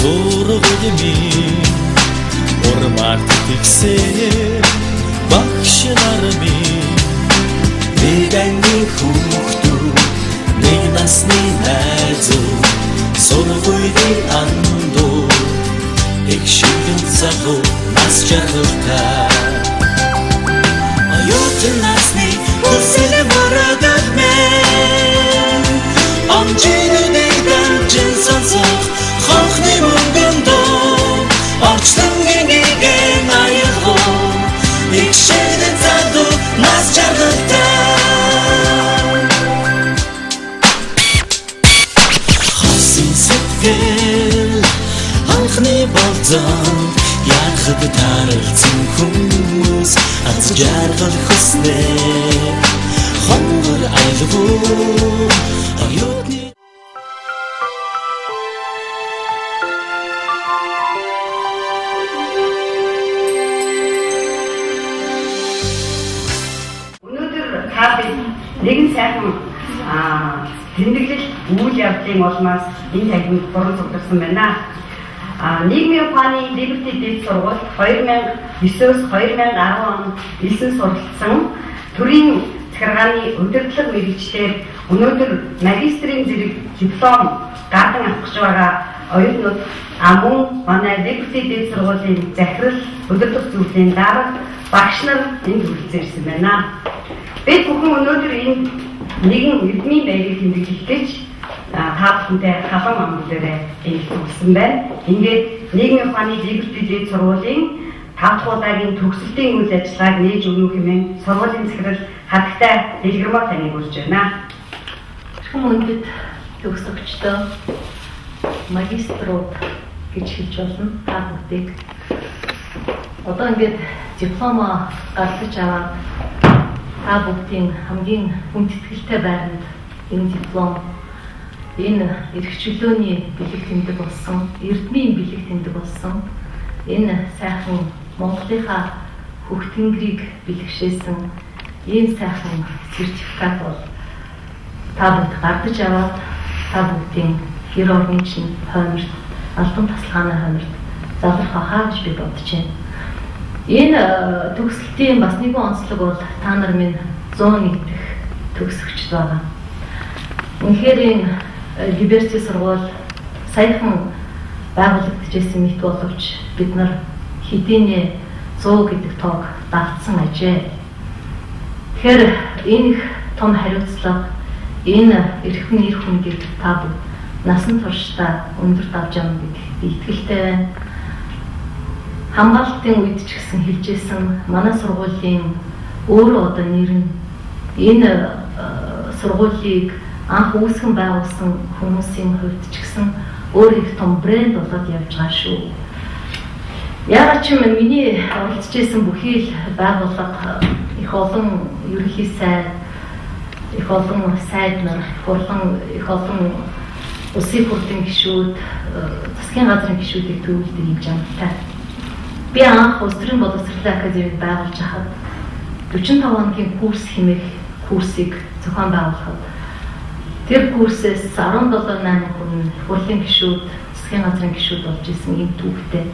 Сургуулийн урмаар тэтгсээр багш нар минь нэгэн хүүхдүүд нэг насны найзууд сургуулийн андуу их шигэн залуу нас жаргалтай оюутан насны хүсэл мөрөдөл мэн амжирыг дамжин сонсох хонхны мөнгөн доо орчлонгийн нэгэн аяхоо их шигэн залуу нас жаргалтай анхны болзон яахад таралцсан хүмүүс аз жаргал хүснээ хонгор айлгуу оюутны өнөөдөр та нэгэн сайхан тэмдэглэл үйл явдлын улмаас энэ тагныг бүрэн цугласан байна. Нийгмийн ухааны Liberty дэд сургууль 2009-с 2010 он элсэн суралцсан төрийн захиргааны удирдлага мэргэжлээр өнөөдөр магистрийн зэрэг диплом гардан авах гэж байгаа оюутнууд мөн манай Liberty дэд сургуулийн захирал удирдлага зөвлөлийн дарга багш нар энд хүрэлцэн байна. Бид бүхэн өнөөдөр энэ нэгэн эдмийн байрыг тэмдэглэх гэж та бүхэнтэй халуун амлаараа хэлсэн байна. Ингээд нийгмийн ухааны Liberty дэд сургуулийн 5 дахь удаагийн төгсөлтийн үйл ажиллагааг нээж өгнө хэмээн сургуулийн захирал хатагтай дэлгэрмээр таныг урьж байна. Хүмүүст төгсөгчдөө магиструуд гэж хэлж болно. Та бүхнийг одоо ингээд диплома гаргаж аваад та бүхний хамгийн хүндэтгэлтэй байранд энэ диплом энэ эрх чөлөөний бэлэг тэмдэг болсон, эрдмийн бэлэг тэмдэг болсон энэ сайхан Монголынхаа хөгтөнгөрийг бэлгшээсэн ийм сайхан сертификат бол та бүд гардаж аваад та бүдийн гэр орны чинь хойморт албан тасалгааны хойморт залрах хаа гэж би бодож байна. Энэ төгсөлтийн бас нэгэн онцлог бол та нар минь 101 дэх төгсөгчд байгаа. Үнэхээр энэ Liberty сургууль саяхан байгуулагдчихсэн мэт боловч бид нар хэдийнэ 100 гэдэг тоог давтсан ажээ. Тэгэхээр энэ том хариуцлага энэ эрхэм нэр хүндийг та бүхэн насан туршдаа өндөр давж явна гэдэгт би итгэлтэй байна. Хамгаалтын үед ч гэсэн хэлжсэн манай сургуулийн өөрөө одоо нэр нь энэ сургуулийг анх үүсгэн байгуулсан хүмүүсийн хувьд ч гэсэн өөр их том брэнд болоод явж байгаа шүү. Яагаад ч юм миний оролцож исэн бүхий л байгууллага их олон ерөнхий сайд, их олон сайд нар, их олон улсын хурлын гишүүд, засгийн газрын гишүүдийг төвлөрдөг юм жамтай. Би анх улс төрийн боловсролын академид байгуулж хахад 45 хоногийн курс хэмээх курсыг зохион байгуулахад тэр курсээс 17-8 хүн хурлын гишүүд, засгийн газрын гишүүд болж исэн юм түүхтэй.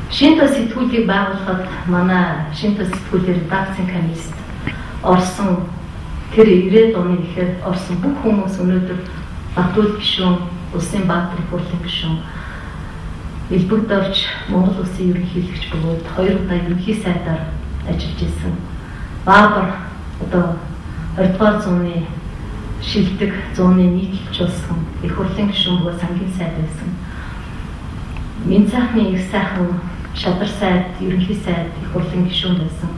Шинэ сэтгүүлийг байгуулахад манай шинэ сэтгүүлийн редакцийн комиссд орсон тэр 90-ад оны ихээр орсон бүх хүмүүс өнөөдөр Батүл гишүүн, улсын баатар хурлын гишүүн, Элбэгдорч Монгол улсын ерөнхийлөгч бөгөөд 2 удаа ерөнхий сайдаар ажиллаж исэн. Баабар одоо 20-р зууны шилдэг зууны нийтлэлч болсон их хурлын гишүүн бөгөөд сангийн сайд байсан. Минцахны их сайхан шадар сайд, ерөнхий сайд, их хурлын гишүүн байсан.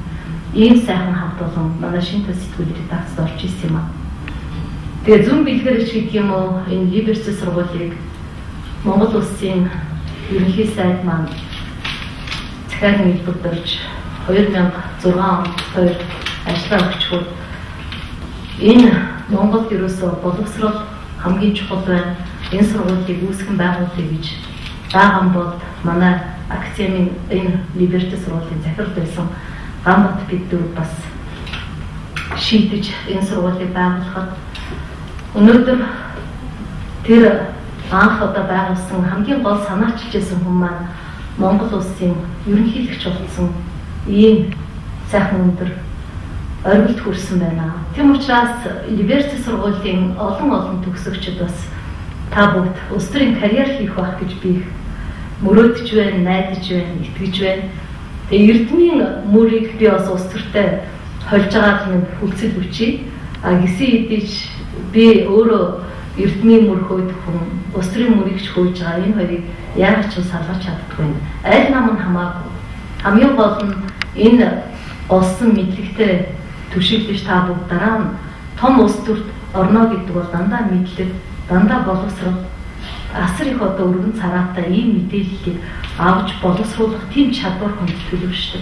Ийм сайхан хамт олон манай шинэ сэтгүүлийн редакцид орж ирсэн юм аа. Тэгээ зүүн бэлгэрч гэдэг юм уу энэ Liberty сургуулийг Монгол улсын ерөнхий сайд маань захиалгын хэлбэрдэрж 2006 онд ажиллаа өгчхөд энэ Монголд ерөөсөө боловсрол хамгийн чухал байна. Энэ сургуулийг үүсгэн байгуулъя гэж дааган бол манай академийн энэ Liberty сургуулийн захирал байсан Гамбат бидүү бас шийдэж энэ сургуулийг байгуулахад өнөөдөр тэр анх одоо байгуулсан хамгийн гол санаачилж байсан хүн маань Монгол улсын ерөнхийлөгч болсон ийм сайхан өндөр оргилд хүрсэн байна. Тэм учраас Либерти сургуулийн олон төгсөгчид бас та бүгд улс төрийн карьер хийх байх гэж би мөрөөдөж байна, найдаж байна, итгэж байна. Тэгээ эрдмийн мөрийг би бас улс төртэй хольж байгаа нэг хөвцөл хүчий. Гисэн хэдийч би өөрөө эрдмийн мөр хөөд хүн, улс төрийн мөрийг ч хөөж байгаа. Энэ хоёрыг яаж ч салгаж чаддаггүй байна. Аль нам нь хамаагүй. Хамгийн гол нь энэ олсон мэдлэгтэй түшиглэж та бүгд дараа нь том улс төрт орно гэдэг бол дандаа мэдлэг, дандаа боловсрол, асар их одоо өргөн цараатай ийм мэдээллийг авч боловсруулах тийм чадвар хүнд төлөвшдөг.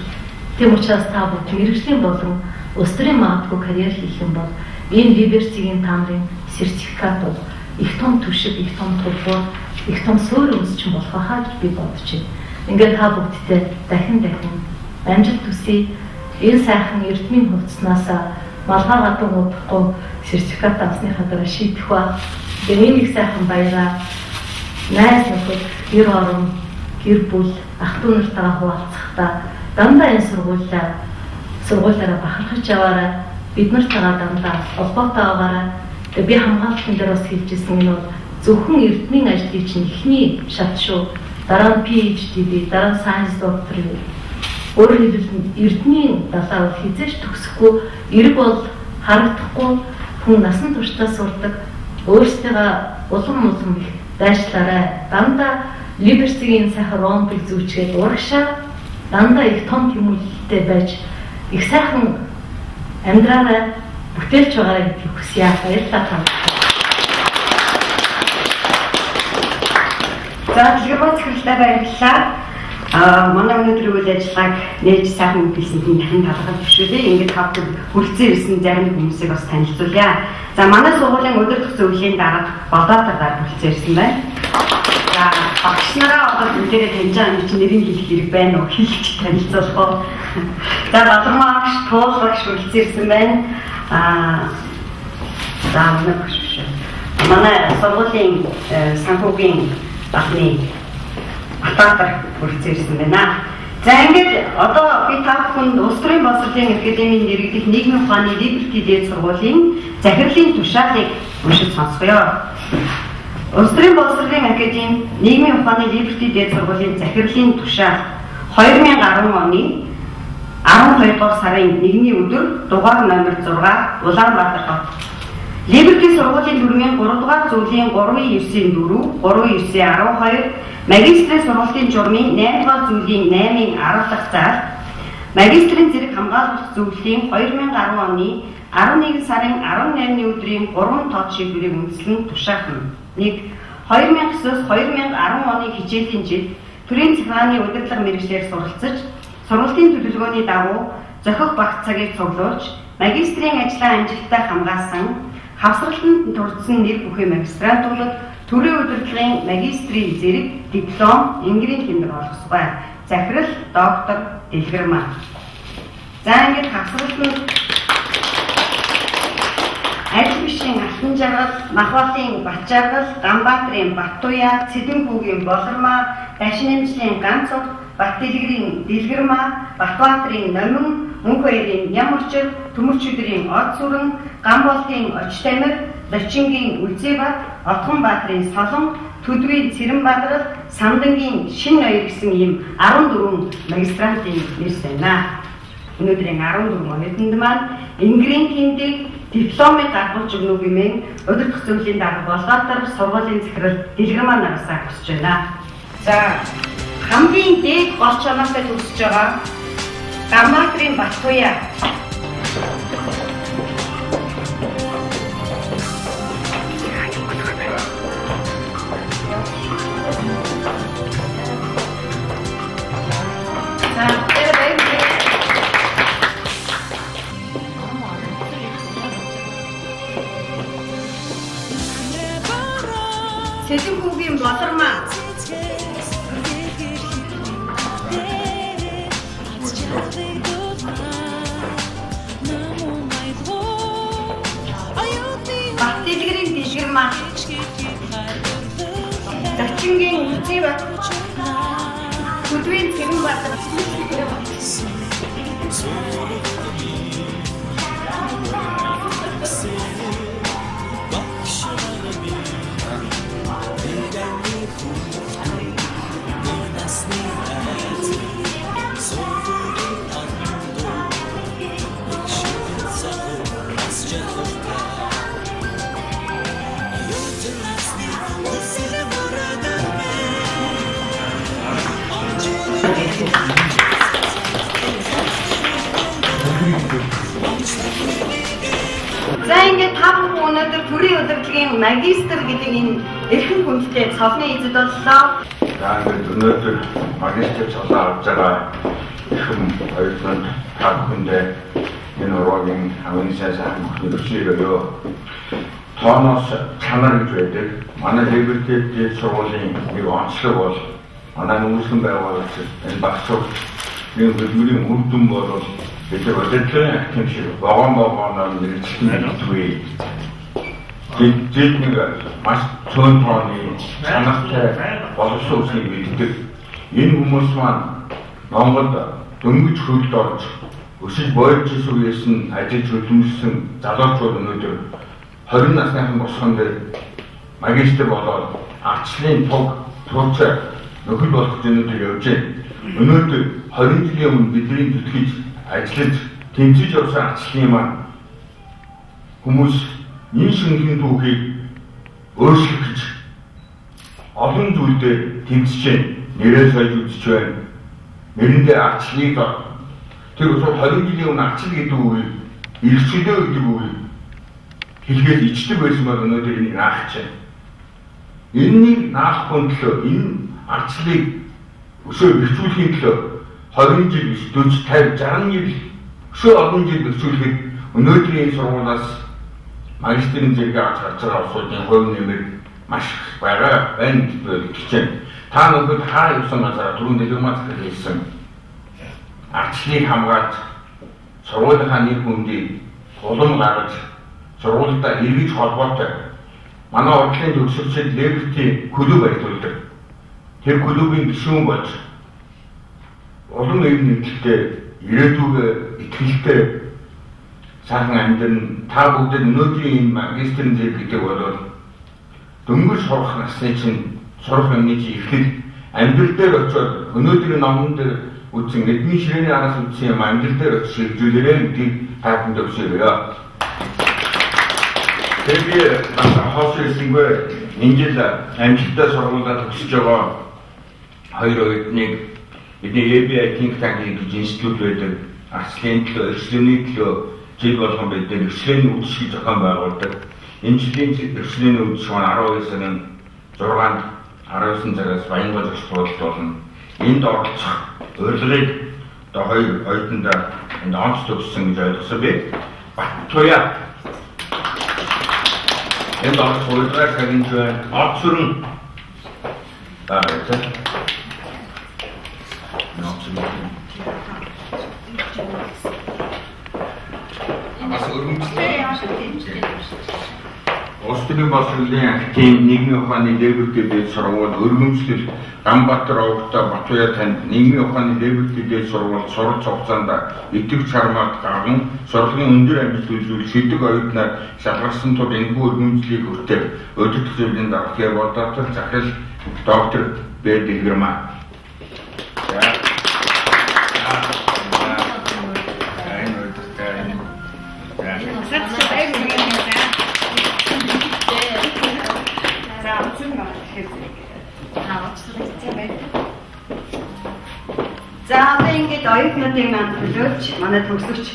Тийм учраас та бүгд мэргэжлийн болон улс төрийн магадгүй карьер хийх юм бол энэ Либертигийн таамрын сертификат бол их том түшиг, их том тулгуур, их том суурь өмсч болох байхаа гэж би бодож байна. Ингээд та бүгдтэй дахин амжилт хүсье. Энэ сайхан эрдмийн хувцснаас малгай гадуур удахгүй сертификат авсныхаа дараа шийдэх ба. Тэгээд нэг сайхан баяраа найз нөхөд, гэр орон, гэр бүл, ах дүү нартайгаа хуваалцахдаа дандаа энэ сургуулиараа бахархаж яваарай. Бид нартайгаа дандаа холбоотой байгаарай. Тэгээд би хамгаалтын дээр бас хэлжсэн энэ бол зөвхөн эрдмийн ажлын чинь эхний шат шүү. Дараа нь PhD, дараа нь Science Doctorate. Өөрөөр хэлбэл эрдмийн далаа бол хизээч төгсөхгүй, эрг бол харагдахгүй, хүн насан туршдаа сурдаг, өөрсдөө улам их дайшлаарай. Дандаа Либертигийн сайхан ромбыг зүүчгээд урагшаа дандаа их том хүмүүлэлтэй байж их сайхан амьдраарай, бүтээлч байгаарай гэдгийг хүсье. Баярлалаа. За дэлгэрэнгүй захиралтай баярлалаа. Манай өнөөдрийн үйл ажиллагааг нээж сайхан үйлсэнд дахин талархаж өгшүүлээ. Ингээд хавд хүрэлцэн ирсэн зарим хүмүүсийг бас танилцуулъя. За манай сургуулийн өдөр зөвлөлийн дарга Бодоотаар хүрэлцэн ирсэн байна. За багш нараа одоо бүгдээрээ таньж байгаа юм чинь нэрийг хэлэх хэрэг байна уу? Хэлж танилцуулах уу? За Бадармаа багш, Туул багш хүрэлцэн ирсэн байна. За манай багш биш. Манай сургуулийн санхүүгийн багны Батар хүрэлцэн ирсэн байна. За ингээд одоо би та бүхэнд Улс төрийн боловсролын академийн нэргэдэх нийгмийн ухааны Либерти дээд сургуулийн захирлын тушаалыг уншиж сонсгоё. Улс төрийн боловсролын академи нийгмийн ухааны Либерти дээд сургуулийн захирлын тушаал 2010 оны 12 дугаар сарын 1-ний өдөр дугаар номер 6 Улаанбаатар хот. Либерти сургуулийн дүрмийн 3 дугаар зүйлийн 394, 3912 магистрийн сургуулийн журмын 8 дугаар зүйлийн 8-ын 10 дахь зал, магистрийн зэрэг хамгаалалт зөвлөлийн 2010 оны 11 сарын 18-ны өдрийн 3 тод шийдвэрийг үндэслэн тушаахна. 1. 2009-с 2010 оны хичээлийн жил төрийн захиргааны удирдлага мэргэжлээр суралцаж, сургуулийн төлөвлөгөөний дагуу зохих багц цагийг цуглуулж, магистрийн ажлаа амжилттай хамгаалсан, хавсралтанд турдсан нэр бүхий магистрантууд төрийн удирдлагын магистрийн зэрэг диплом, ингэрийн тэмдэг олгосгой. Захирал доктор Дэлгэрмаа. За ингээд хавсралтанд аль бишийн алтан жаргал, Махбатын Батжаргал, Ганбаатарын Баттуяа, Цэдэнхүүгийн Болормаа, Дашнэмжлийн Ганцуг, Баттэлгэрийн Дэлгэрмаа, Батбаатарын Номин, Мөнхбаярын Ямурчил, Төмөрчөдрийн Од сүрэн, Ганболтын Очтамир, Лочингийн Үлзэбат, Отгонбаатарын Солон, Төдвийн Цэрэнбадарал, Самдангийн Шин ноёр гэсэн ийм 14 магистрантын нэрс байна. Өнөөдрийн 14 оныданд маань ингэрийн тэмдэг дипломыг гаргуулж өгнө гэмээр удирдах зөвлөлийн дарга Улаанбаатар сургуулийн захирал Дэлгэрмаа нараасаа хүсэж байна. За хамгийн дээд гол чанартай төгсөж байгаа Ганбаатарын Баттуяа. Цэдэнхүүгийн Болормаа. За ингээд та бүхэн өнөөдөр төрийн удирдлагын магистр гэдэг энэ эрхэм хүндтэй цолны эзэд боллоо. За ингээд өнөөдөр магистр цолоо авч байгаа эрхэм хоёрын та бүхэндээ энэ урлагийн хамгийн сайн хөдөлгөөё. Тооноос чанар гэж байдаг. Манай Liberty сургуулийн нэг онцлог бол манай нүүрсэн байгууллагч энэ багцуг нэг хөдөлмөрийн үр дүн бол бид удирдлагын актив шиг вагоноор нэрчлэн хэлбэрээ бид нэг маш цөөн тооны чанартай боловсон үсгийг мэддэг. Энэ хүмүүс маань Монголд дөнгөж хөлд орж өсөж боёж үеэс нь ажиллаж хөдөлмөрсөн залуучууд өнөөдөр 20 насныхан босхон дээр магистр болоод арчлын туучаа нөхөл болох өнөөдөр явж байна. Өнөөдөр 20 жилийн өмнө бидний зүтгэж ажиллаж тэмцэж явсан арчлын маань хүмүүс энэ шинэхэн түүхийг өөрчлөх гэж олон зүйлээр тэмцэж байна. Нэрээ сольж үзэж байна. Нэрэндээ арчлыг тэр 20 жилийн өмнө арчил гэдэг үгийг ирчүүдээ гэдэг үгийг хэлгээд ичдэг байсан бол өнөөдөр энийг наах чинь. Энэнийг наахгүй төлөө энэ арчлыг өсөө бэхжүүлэхийн төлөө 20 жил, 40, 50, 60 жил өсөө олон жил бэхжүүлэхэд өнөөдрийн сургуулиас магистрийн зэрэг авч гарч байгаа улсуудын хувь нэмэр маш байгаа байна гэж хэлж. Та нөхөд хаа явсан газараа түрүүн дэлгэрмаа хэлсэн. Арчлыг хамгаалж сургуулийнхаа нэг хүндийг тулам гаргаж сургуультай эргэж холбоотой манай урлагийн төгсөгчид Liberty клуб байгуулдаг. Тэр клубын гишүүн болж олон нийгэмтэй ирээдүйгээ итгэлтэй сайхан амьдран та бүгд өнөөдрийн энэ магистрийн зэрэг гэдэг бол дөнгөж сурах насны чинь сурах юмны чинь ихэл амьдрал дээр очиод өнөөдрийн номон дээр үтсэн эдний ширээний араас үтсэн юм амьдрал дээр очиж хэрэгжүүлээрэй гэдгийг та бүхэнд өгсөё. Тэгээд хоосрысгүй энэ жил амжилттай сургуулиуд төгсөж байгаа хоёр оюутныг бидний ABI Think Tank гэж институт байдаг. Арчлын төлөө, эрхлээний төлөө жил болгон бид эрхлээний үдшиг зохион байгуулдаг. Энэ жилийн эрхлээний үдшиг маань 12 сарын 6-нд 19 цагаас Баянгол зохицуулалт болно. Энд оролцох урилгыг хоёр оюутандаа энд онц төгссөн гэж ойлгосон бэ. Батуяа энэ оролцох урилгыг хагинж байна. Орцорн байгаа. Улсын боловсролын актив нийгмийн ухааны Liberty дээд сургууль өргөмжлөл Ганбаатар овогтой Батуяа танд нийгмийн ухааны Liberty дээд сургууль сурч хугацаанд идэвх чармаад гарган сургуулийн өндөр амжилт үзүүлж шидэг оюутнаар шалгарсан тул энэхүү өргөмжлөлийг хүртээ өдөрт зүйлийн дарахыг бодотол захирал доктор Б. Дэлгэрмаа. За одоо ингээд оюутнуудын маань төлөөч манай төгсөгч